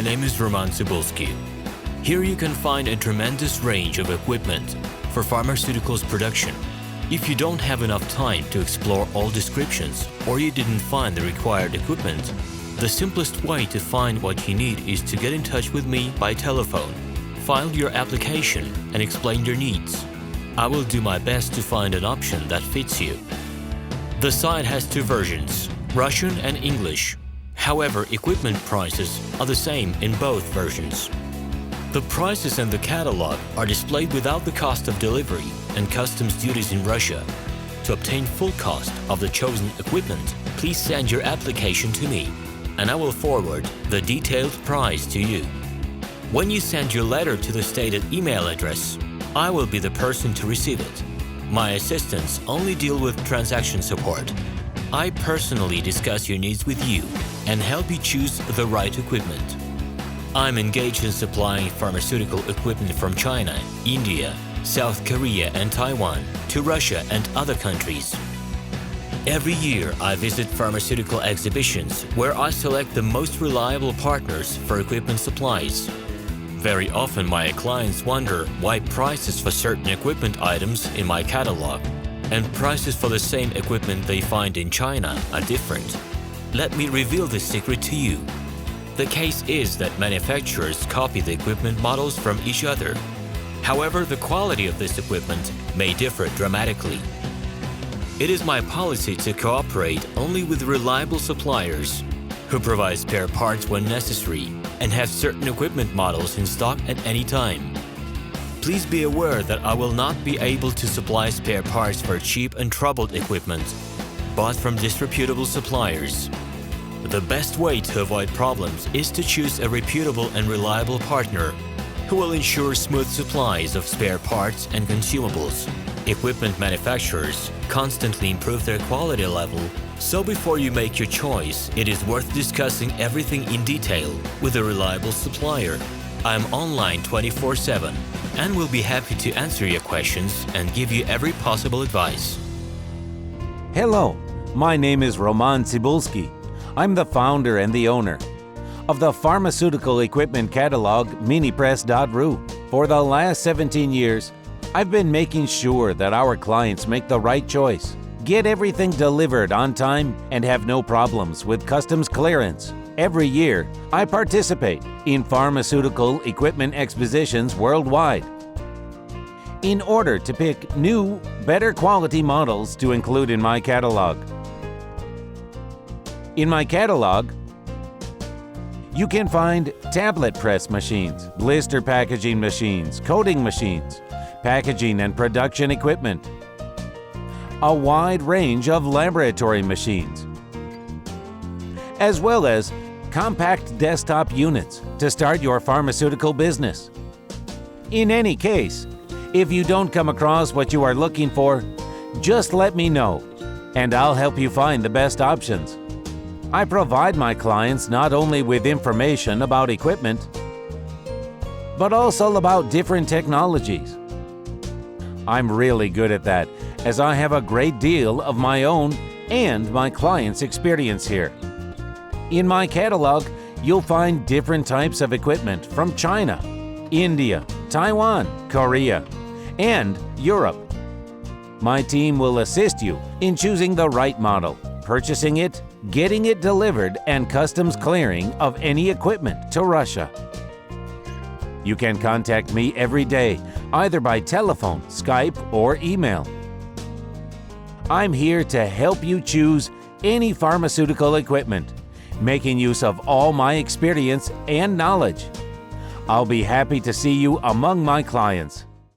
My name is RomanTsibulsky. Here you can find a tremendous range of equipment for pharmaceuticals production. If you don't have enough time to explore all descriptions or you didn't find the required equipment, the simplest way to find what you need is to get in touch with me by telephone, file your application and explain your needs. I will do my best to find an option that fits you. The site has two versions, Russian and English. However, equipment prices are the same in both versions. The prices and the catalog are displayed without the cost of delivery and customs duties in Russia. To obtain full cost of the chosen equipment, please send your application to me, and I will forward the detailed price to you. When you send your letter to the stated email address, I will be the person to receive it. My assistants only deal with transaction support. I personally discuss your needs with you and help you choose the right equipment. I'm engaged in supplying pharmaceutical equipment from China, India, South Korea and Taiwan to Russia and other countries. Every year I visit pharmaceutical exhibitions where I select the most reliable partners for equipment supplies. Very often my clients wonder why prices for certain equipment items in my catalog and prices for the same equipment they find in China are different. Let me reveal this secret to you. The case is that manufacturers copy the equipment models from each other. However, the quality of this equipment may differ dramatically. It is my policy to cooperate only with reliable suppliers who provide spare parts when necessary and have certain equipment models in stock at any time. Please be aware that I will not be able to supply spare parts for cheap and troubled equipment bought from disreputable suppliers. The best way to avoid problems is to choose a reputable and reliable partner who will ensure smooth supplies of spare parts and consumables. Equipment manufacturers constantly improve their quality level, so before you make your choice, it is worth discussing everything in detail with a reliable supplier. I'm online 24/7 and will be happy to answer your questions and give you every possible advice. Hello, my name is RomanTsibulsky. I'm the founder and the owner of the pharmaceutical equipment catalog Minipress.ru. For the last 17 years, I've been making sure that our clients make the right choice, get everything delivered on time, and have no problems with customs clearance. Every year, I participate in pharmaceutical equipment expositions worldwide in order to pick new, better quality models to include in my catalog. In my catalog, you can find tablet press machines, blister packaging machines, coating machines, packaging and production equipment, a wide range of laboratory machines, as well as compact desktop units to start your pharmaceutical business. In any case, if you don't come across what you are looking for, just let me know, and I'll help you find the best options. I provide my clients not only with information about equipment, but also about different technologies. I'm really good at that, as I have a great deal of my own and my clients' experience here. In my catalog, you'll find different types of equipment from China, India, Taiwan, Korea, and Europe. My team will assist you in choosing the right model, purchasing it, getting it delivered, and customs clearing of any equipment to Russia. You can contact me every day, either by telephone, Skype, or email. I'm here to help you choose any pharmaceutical equipment, making use of all my experience and knowledge. I'll be happy to see you among my clients.